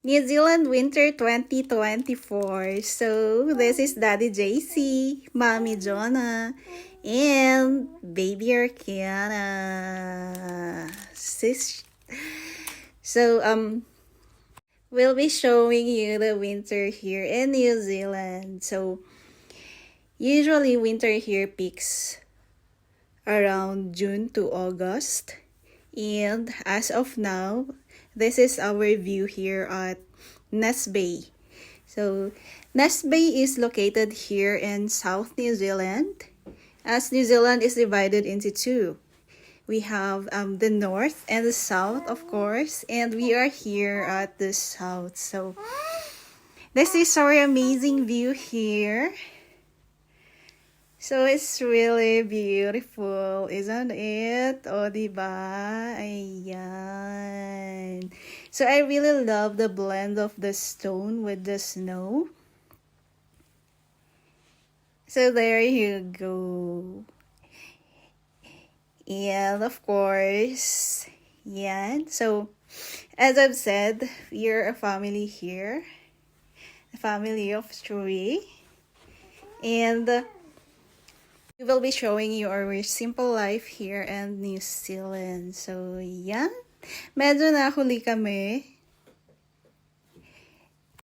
New Zealand Winter 2024. So, this is Daddy JC, Mommy Jonah, and Baby Arkiana. So, we'll be showing you the winter here in New Zealand. So, usually winter here peaks around June to August. And as of now, this is our view here at Ness Bay. So, Ness Bay is located here in South New Zealand, as New Zealand is divided into two. We have the north and the south, of course, and we are here at the south. So, this is our amazing view here. So, it's really beautiful, isn't it? O, diba? Ayan. So, I really love the blend of the stone with the snow. So, there you go. And, of course, yan. So, as I've said, we're a family here. A family of three. And we will be showing you our simple life here in New Zealand. So, yan. Medyo nahuli kami.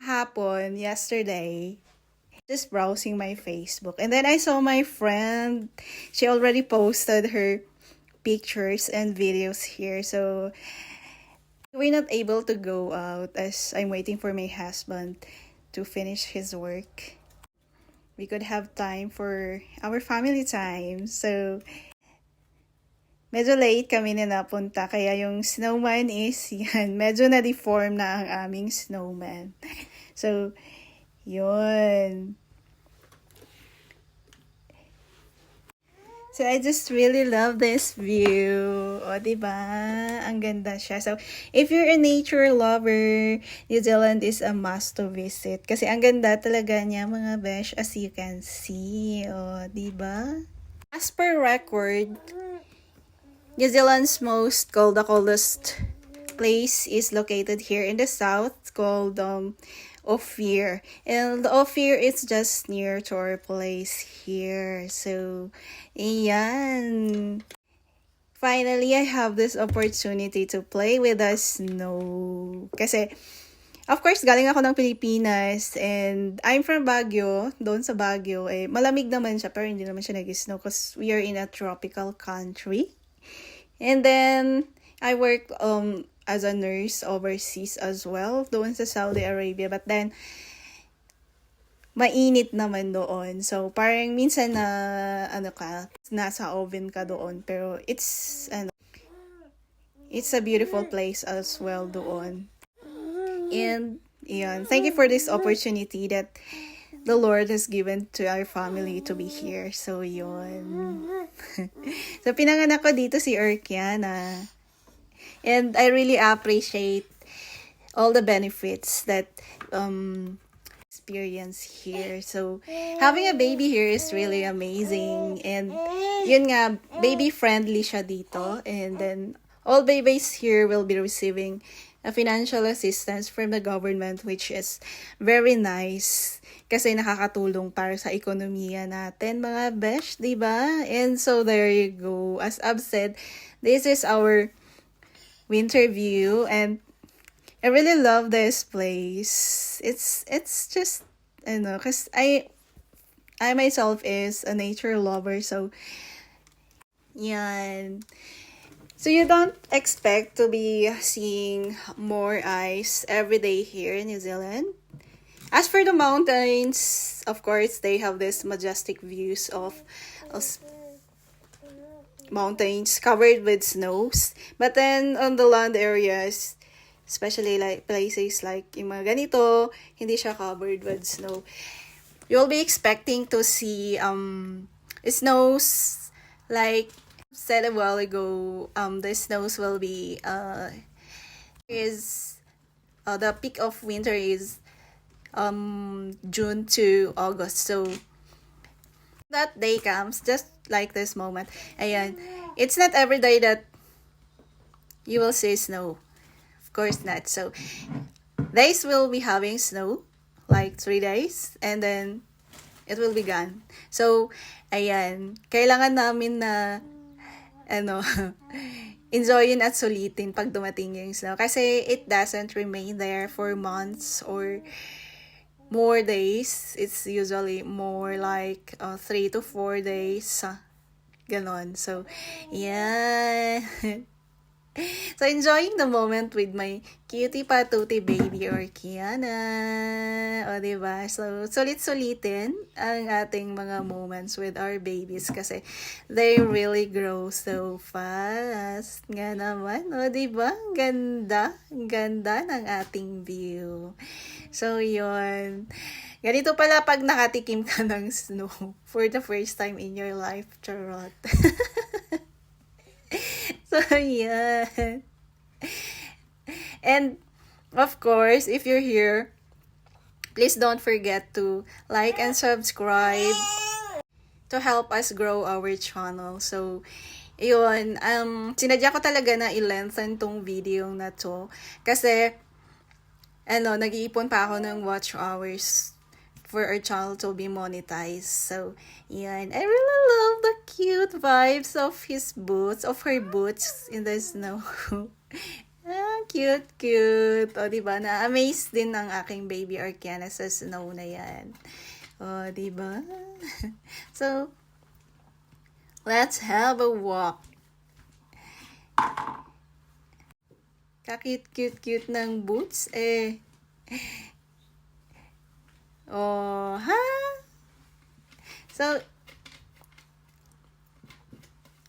Hapon, yesterday, just browsing my Facebook. And then I saw my friend. She already posted her pictures and videos here. So, we're not able to go out as I'm waiting for my husband to finish his work. We could have time for our family time. So, medyo late kami na napunta. Kaya yung snowman is yan. Medyo na-deform na ang aming snowman. So, yun. So, I just really love this view. O, diba? Ang ganda siya. So, if you're a nature lover, New Zealand is a must to visit. Kasi ang ganda talaga niya, mga besh, as you can see. O, diba? As per record, New Zealand's the coldest place is located here in the south, called Ophir. And Ophir is just near to our place here. So, ayan. Finally, I have this opportunity to play with the snow. Kasi, of course, galing ako ng Pilipinas and I'm from Baguio. Doon sa Baguio, malamig naman siya pero hindi naman siya nag-snow because we are in a tropical country. And then, I work as a nurse overseas as well, doon sa Saudi Arabia. But then, mainit naman doon. So, parang minsan na, nasa oven ka doon. Pero, it's a beautiful place as well doon. And, yun, thank you for this opportunity that the Lord has given to our family to be here. So, yun. So, pinanganak ko dito si Arkiana. And I really appreciate all the benefits that experience here. So, having a baby here is really amazing. And, yun nga, baby-friendly siya dito. And then, all babies here will be receiving a financial assistance from the government, which is very nice. Kasi nakakatulong para sa ekonomiya natin, mga besh, diba? And so, there you go. As I've said, this is our winter view, and I really love this place. It's just, because I myself is a nature lover, so, yan. So, you don't expect to be seeing more ice every day here in New Zealand. As for the mountains, of course, they have this majestic views of mountains covered with snows. But then, on the land areas, especially like places like yung mga ganito, hindi siya covered with snow. You'll be expecting to see snows, like said a while ago, the snows will be the peak of winter is June to August. So that day comes just like this moment. Ayan. It's not every day that you will see snow. Of course not. So days will be having snow, like 3 days, and then it will be gone. So, ayan, kailangan namin na, ano, enjoyin at sulitin pag dumating yung snow. Kasi it doesn't remain there for months or more days. It's usually more like 3 to 4 days. Ganon. So, yeah. So, enjoying the moment with my cutie patuti baby or Kiana. O, diba? So, sulit-sulitin ang ating mga moments with our babies kasi they really grow so fast. Nga naman, o, diba? Ganda. Ganda ng ating view. So, yun. Ganito pala pag nakatikim ka ng snow for the first time in your life, charot. So, yeah. And, of course, if you're here, please don't forget to like and subscribe to help us grow our channel. So, yun, sinadya ko talaga na i-lengthen tong video na to. Kasi, nag-iipon pa ako ng watch hours for our channel to be monetized. So, yan. I really love the cute vibes of his boots, of her boots in the snow. Cute, cute. O, diba? Na-amaze din ang aking baby Arkiana sa snow na yan. O, diba? So, let's have a walk. Kakit-cute-cute ng boots, eh. Oh, ha? So,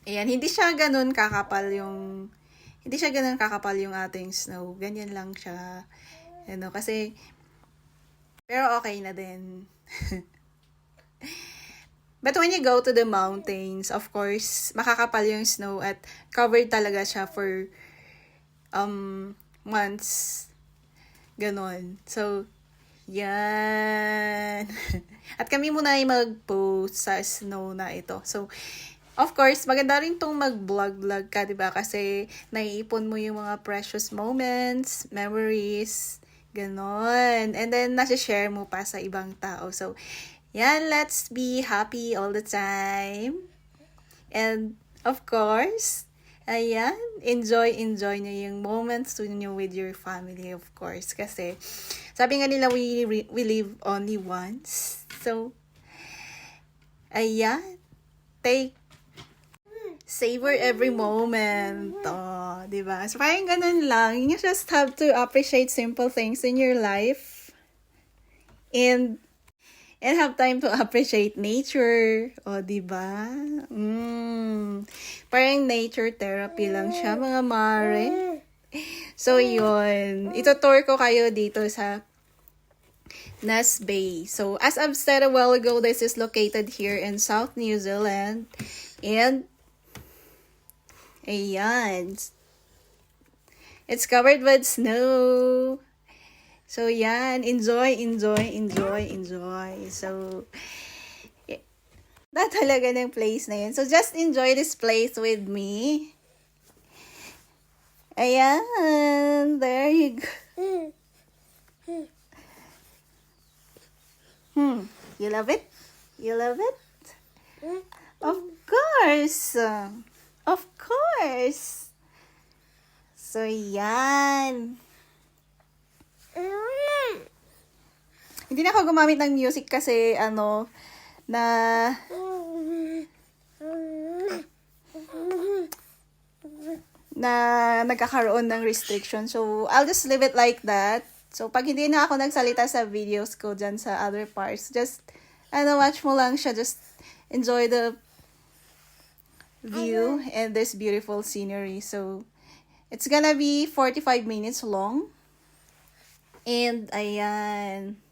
ayan, hindi siya ganun kakapal yung ating snow. Ganyan lang siya. Kasi, pero okay na din. But when you go to the mountains, of course, makakapal yung snow at covered talaga siya for months. Ganon. So, yan. At kami muna ay mag-post sa snow na ito. So, of course, maganda rin tong mag-vlog ka, diba? Kasi naiipon mo yung mga precious moments, memories, ganon. And then, nasi-share mo pa sa ibang tao. So, yan, let's be happy all the time. And, of course, ayan, enjoy nyo yung moments nyo with your family, of course. Kasi, sabi nga nila, we live only once. So, ayan, savor every moment. Oh, diba? So, parang ganun lang. You just have to appreciate simple things in your life. And have time to appreciate nature. O, diba? Parang nature therapy lang siya, mga mare. So, yun. Ito-tour ko kayo dito sa Ness Bay. So, as I've said a while ago, this is located here in South New Zealand. And, ayan. It's covered with snow. So, yan. Enjoy. So, that talaga ng place na yun. So, just enjoy this place with me. Ayan. There you go. You love it? You love it? Of course. Of course. So, yan. Hindi na ako gumamit ng music kasi, na nagkakaroon ng restriction. So, I'll just leave it like that. So, pag hindi na ako nagsalita sa videos ko dyan sa other parts, just, watch mo lang siya. Just enjoy the view and this beautiful scenery. So, it's gonna be 45 minutes long. And, ayan.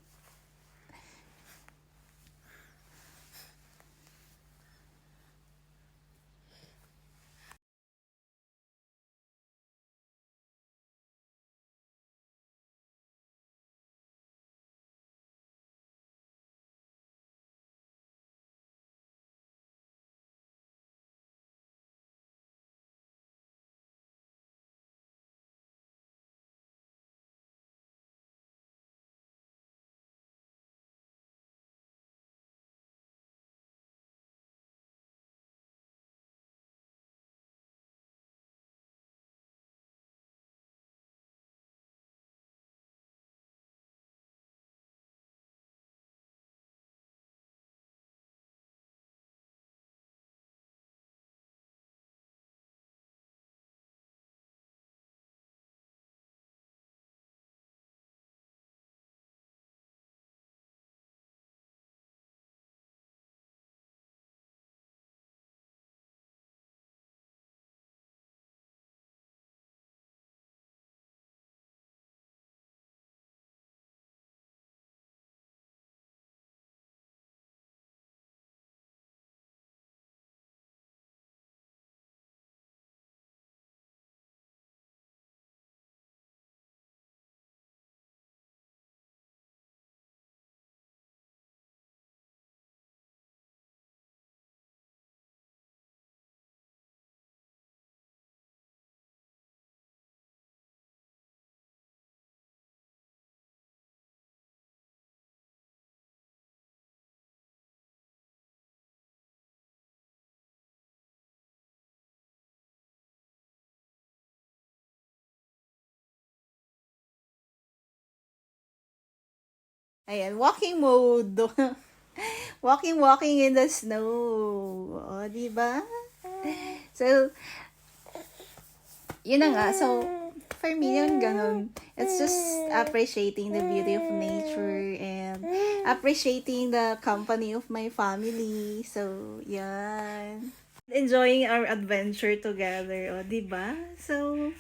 Ayan, walking mode. Walking in the snow. O, di ba? So, yun na nga. So, for me, yun ganun. It's just appreciating the beauty of nature and appreciating the company of my family. So, yan. Enjoying our adventure together. O, di ba? So,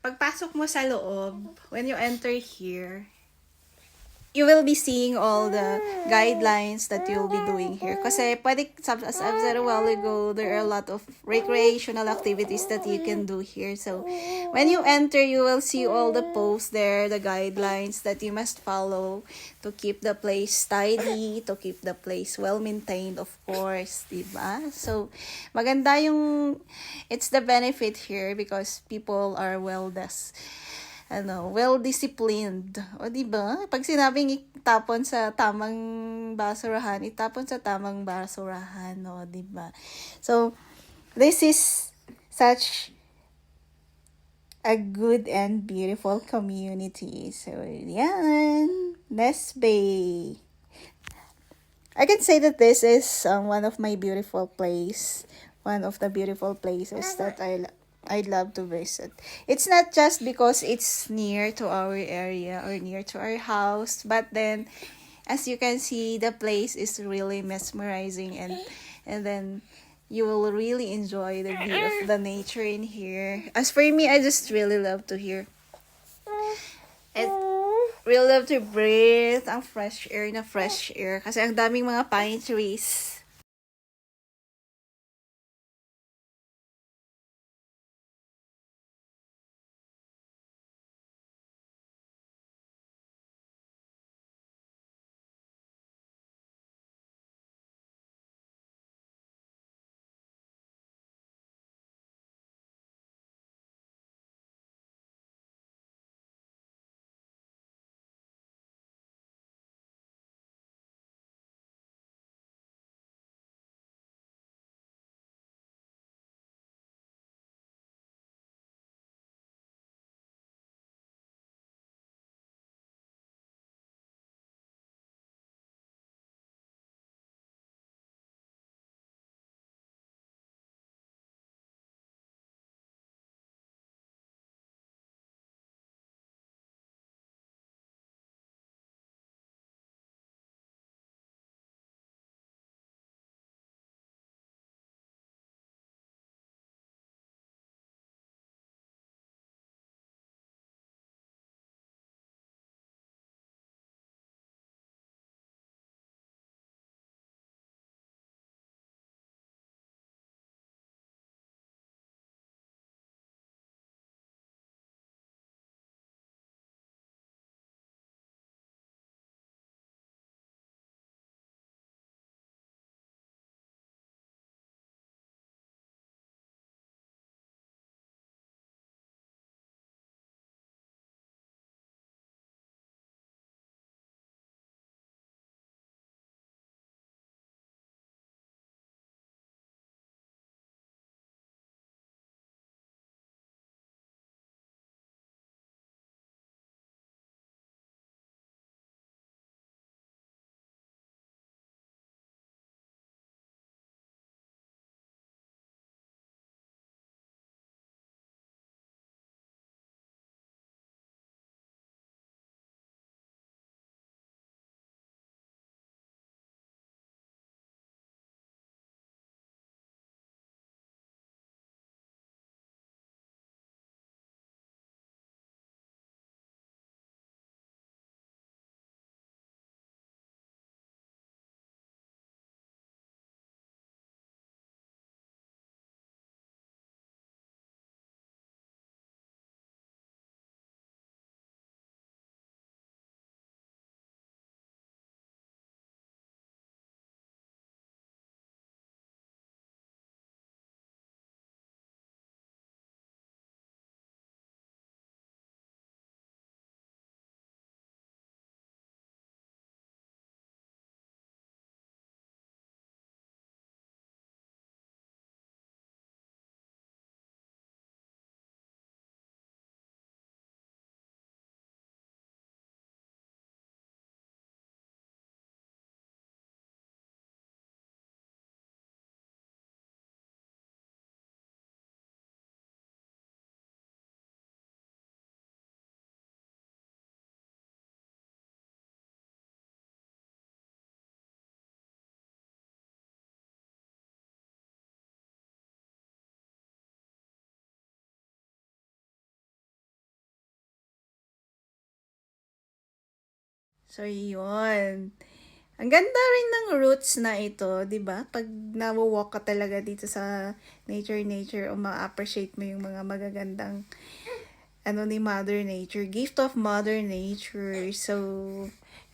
pagpasok mo sa loob, when you enter here, you will be seeing all the guidelines that you'll be doing here. Kasi pwede, as I've said a while ago, there are a lot of recreational activities that you can do here. So, when you enter, you will see all the posts there, the guidelines that you must follow to keep the place tidy, to keep the place well-maintained, of course, diba? So, maganda yung, it's the benefit here because people are well-disciplined. O, di ba? Pag sinabing itapon sa tamang basurahan, itapon sa tamang basurahan, o, di ba? So, this is such a good and beautiful community. So, yan. Nest Bay. I can say that this is one of my beautiful place. One of the beautiful places that I'd love to visit. It's not just because it's near to our area or near to our house, but then as you can see, the place is really mesmerizing, and then you will really enjoy the view of the nature in here. As for me, I just really love to hear. I really love to breathe ang fresh air na fresh air kasi ang daming mga pine trees. So, yun. Ang ganda rin ng roots na ito, 'di ba? Pag nawo-walk ka talaga dito sa nature o ma-appreciate mo yung mga magagandang ano ni Mother Nature, gift of Mother Nature. So,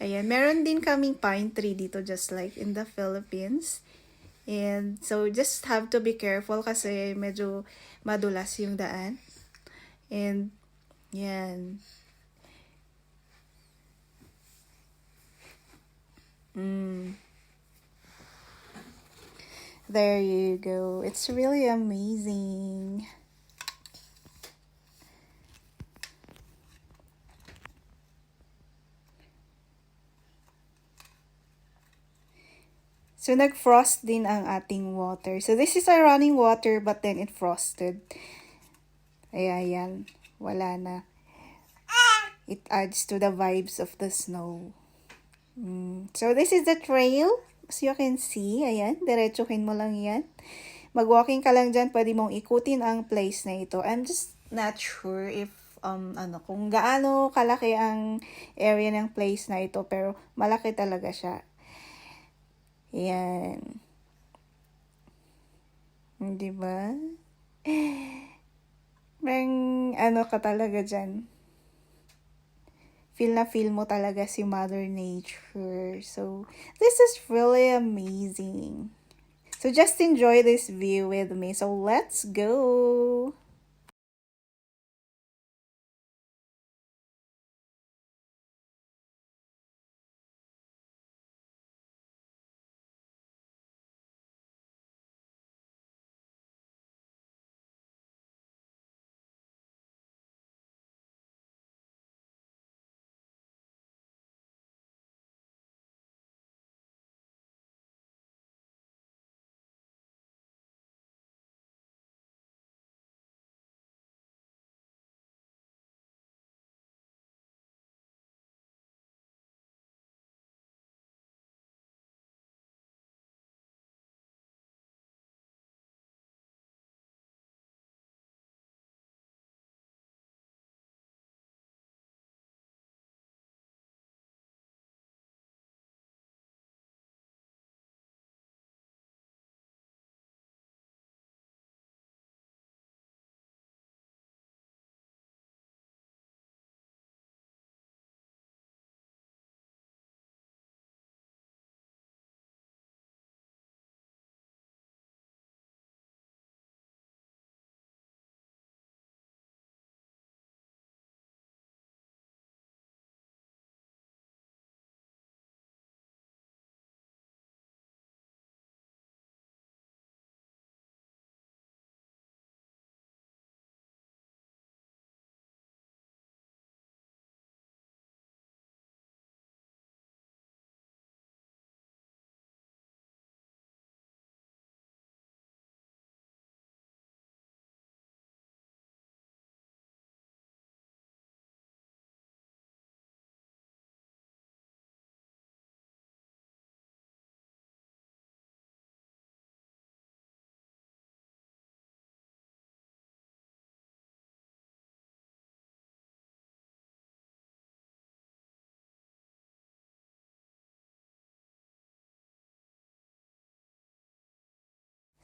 ayan, meron din kaming pine tree dito just like in the Philippines. And so just have to be careful kasi medyo madulas yung daan. And yan. Mm. There you go. It's really amazing. So, nag-frost din ang ating water. So, this is a running water but then it frosted. Ayan. Wala na. It adds to the vibes of the snow. So, this is the trail. As you can see, ayan. Diretsuhin mo lang yan. Mag-walking ka lang dyan. Pwede mong ikutin ang place na ito. I'm just not sure if kung gaano kalaki ang area ng place na ito. Pero, malaki talaga siya. Yan. Di ba? Merong ka talaga dyan. Feel na feel mo talaga si Mother Nature. So, this is really amazing. So, just enjoy this view with me. So, let's go!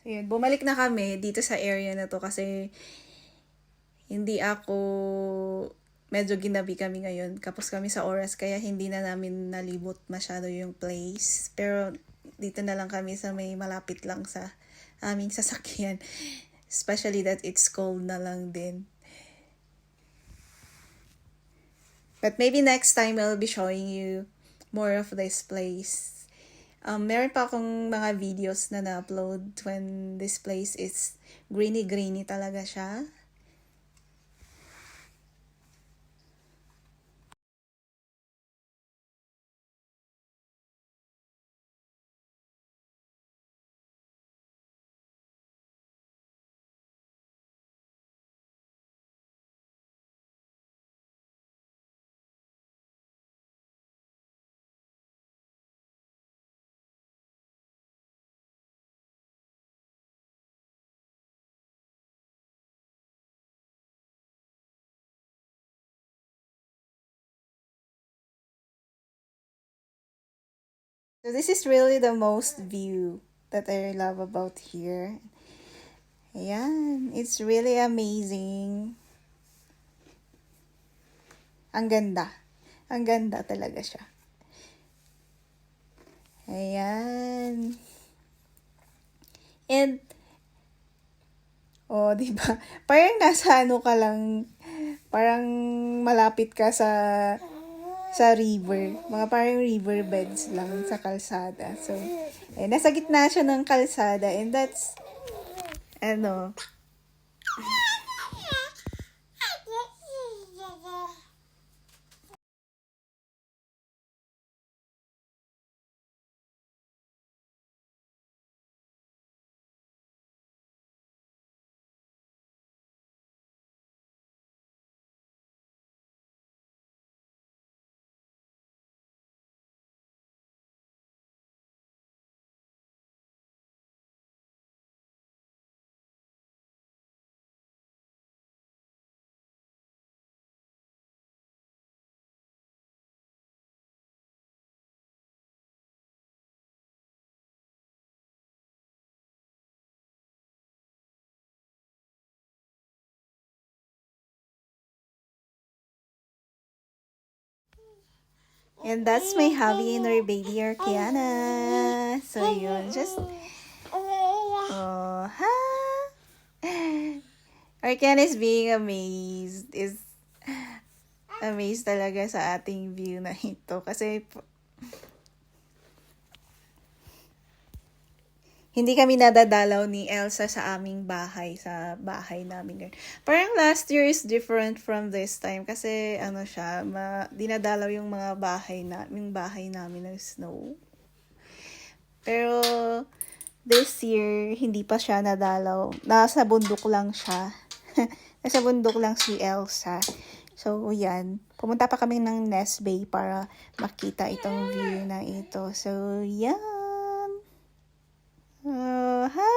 So, yun. Bumalik na kami dito sa area na to kasi hindi ako medyo ginabi kami ngayon. Kapos kami sa oras kaya hindi na namin nalibot masyado yung place. Pero dito na lang kami sa may malapit lang sa aming sasakyan. Especially that it's cold na lang din. But maybe next time I'll be showing you more of this place. Meron pa akong mga videos na na-upload when this place is greeny talaga siya. So this is really the most view that I love about here. Ayan, it's really amazing. Ang ganda. Ang ganda talaga siya. Ayan. And, oh, di ba? Parang nasa ano ka lang, parang malapit ka sa river. Mga parang river beds lang sa kalsada. So, nasa gitna siya ng kalsada and that's, ano, and that's my hubby and our baby Arkiana. So yun, just, oh, ha? Arkiana is being amazed. Is amazed talaga sa ating view na ito. Kasi, hindi kami nadadalaw ni Elsa sa aming bahay, sa bahay namin. Parang last year is different from this time kasi ano siya, dinadalaw yung mga bahay namin ng snow. Pero this year, hindi pa siya nadalaw. Nasa bundok lang siya. Nasa bundok lang si Elsa. So, yan. Pumunta pa kami ng Nest Bay para makita itong view na ito. So, yan. Ha?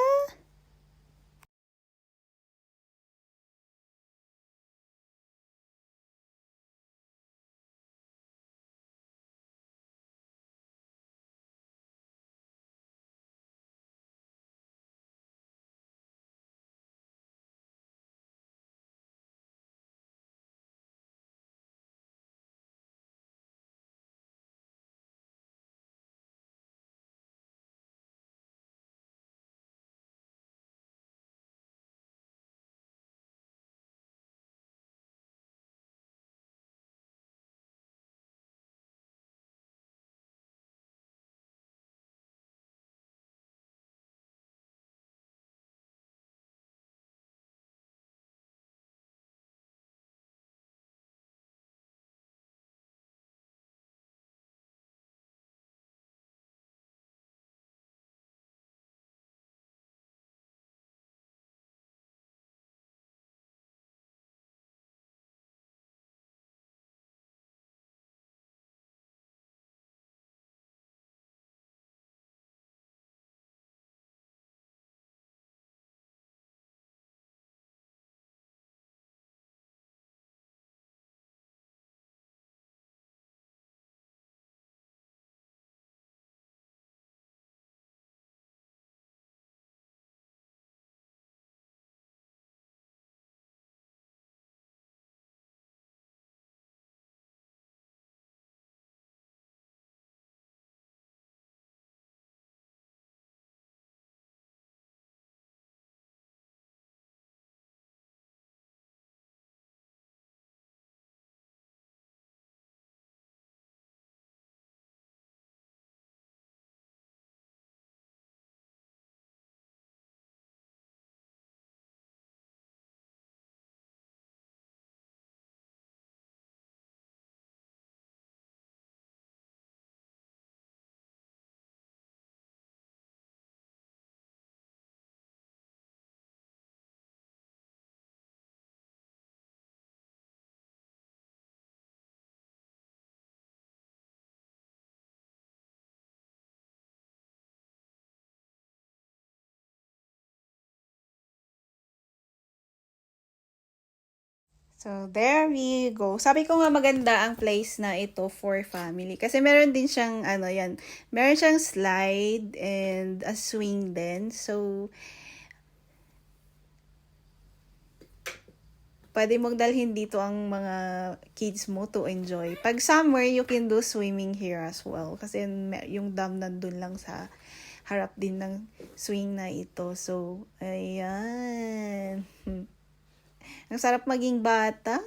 So, there we go. Sabi ko nga maganda ang place na ito for family. Kasi meron din siyang, ano yan, meron siyang slide and a swing din. So, pwede mong dalhin dito ang mga kids mo to enjoy. Pag summer, you can do swimming here as well. Kasi yung dam nandun lang sa harap din ng swing na ito. So, ayan. Ang sarap maging bata.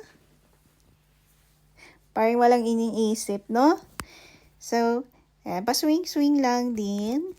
Parang walang iniisip, no? So, ayan, pa-swing-swing lang din.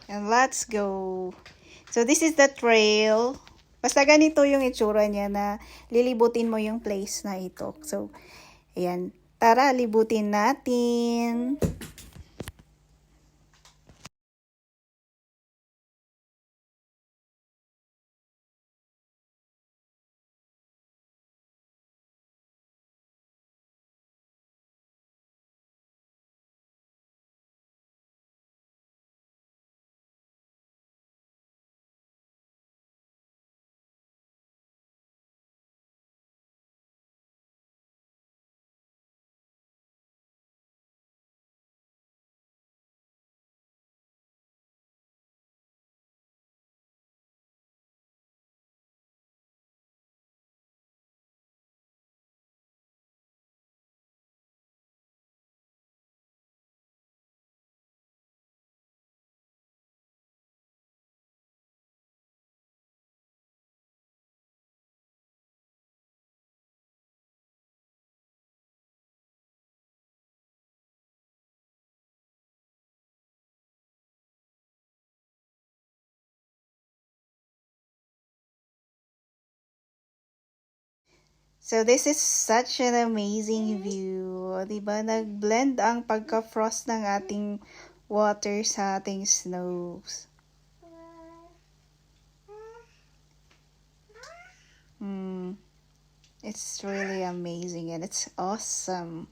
And let's go. So, this is the trail. Basta ganito yung itsura niya na lilibutin mo yung place na ito. So, ayan. Tara, libutin natin. So, this is such an amazing view. 'di ba? Nag-blend ang pagka-frost ng ating water sa ating snows. Mm, it's really amazing and it's awesome.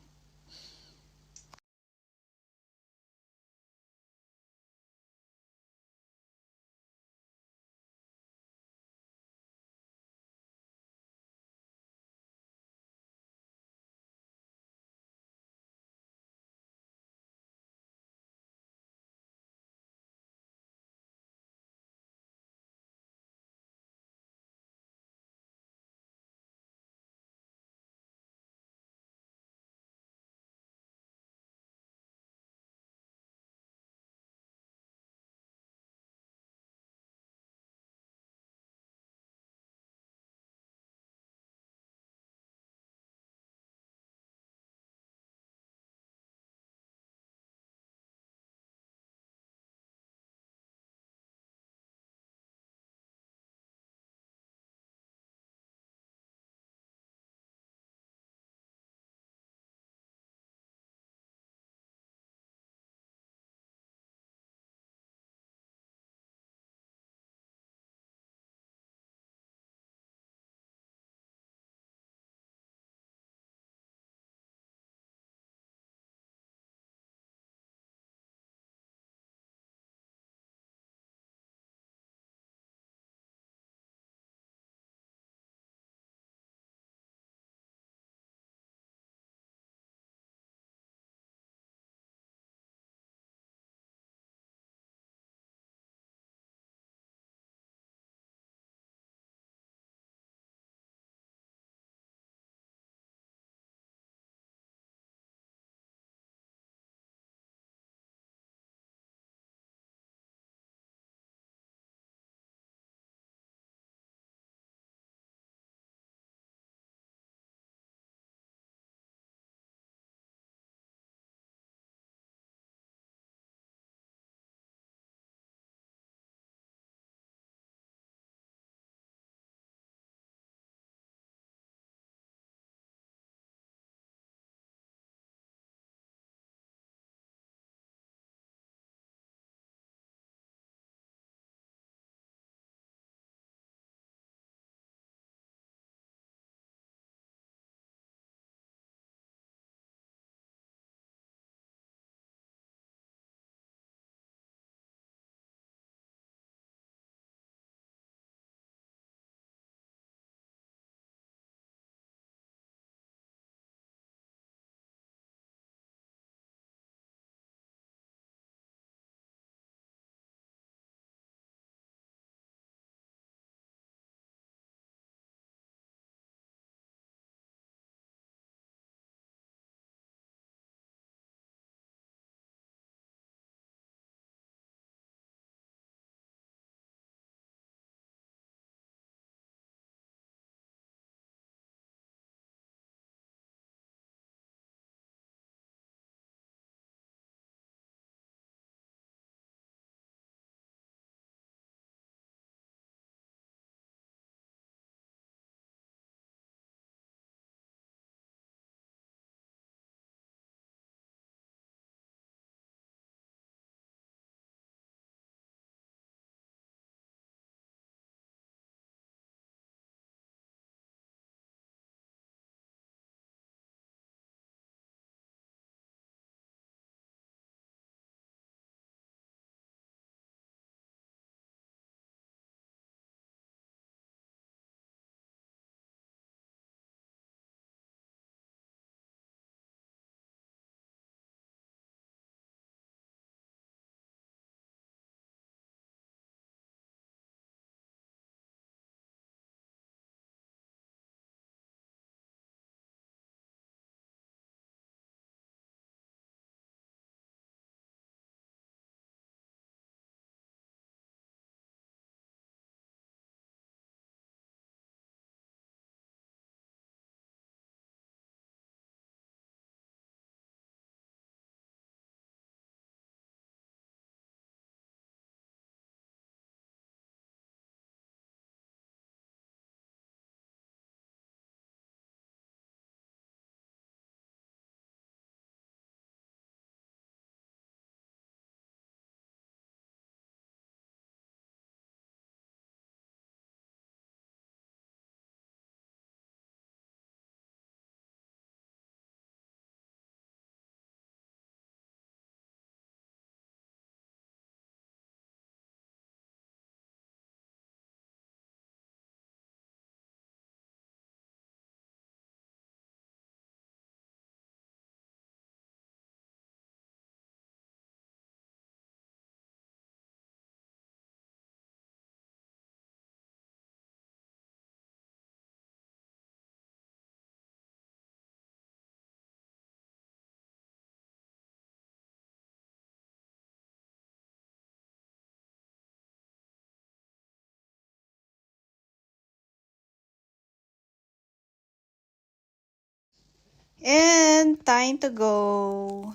And time to go.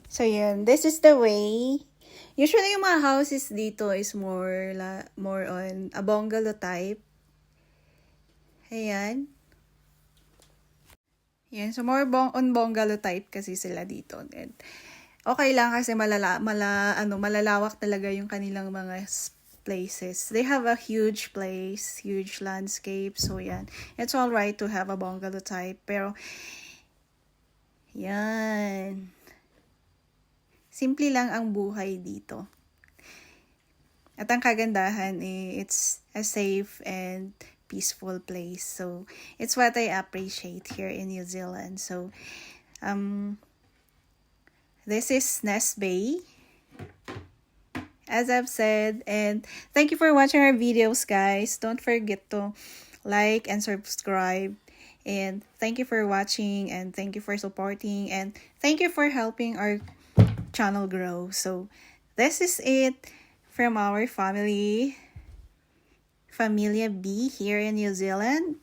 So, yun. This is the way. Usually, yung mga houses dito is more on a bungalow type. Ayan. Yan. So, more on bungalow type kasi sila dito. And okay lang kasi malalawak talaga yung kanilang mga places. They have a huge place, huge landscape. So, yan. It's alright to have a bungalow type. Pero, yan. Simple lang ang buhay dito. At ang kagandahan, it's a safe and peaceful place. So, it's what I appreciate here in New Zealand. So, this is Nest Bay, as I've said. And thank you for watching our videos, guys. Don't forget to like and subscribe. And thank you for watching, and thank you for supporting, and thank you for helping our channel grow. So, this is it from our family, Familia B here in New Zealand.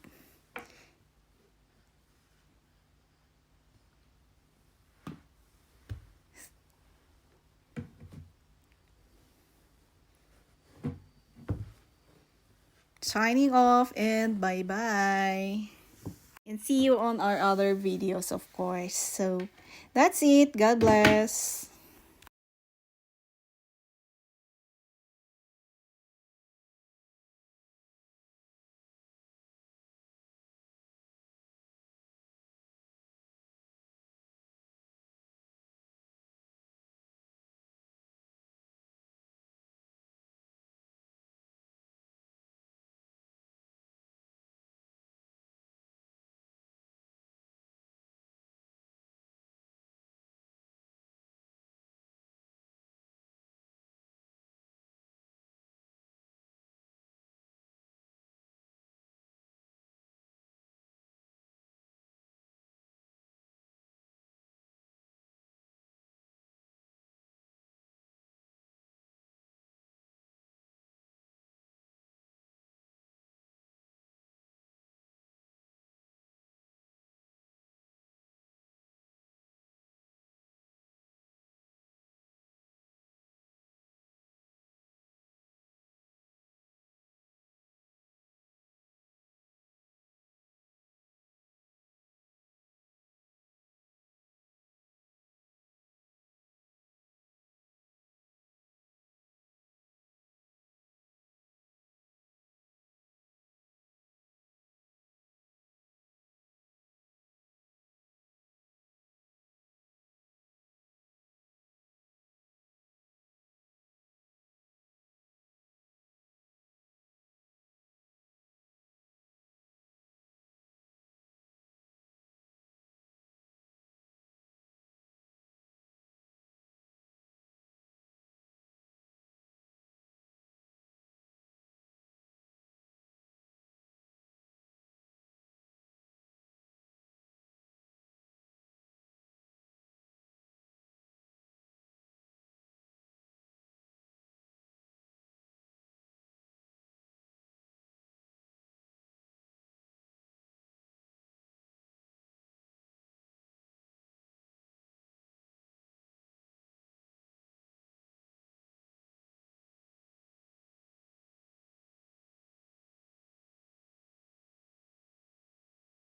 Signing off, and bye-bye. And see you on our other videos, of course. So, that's it. God bless.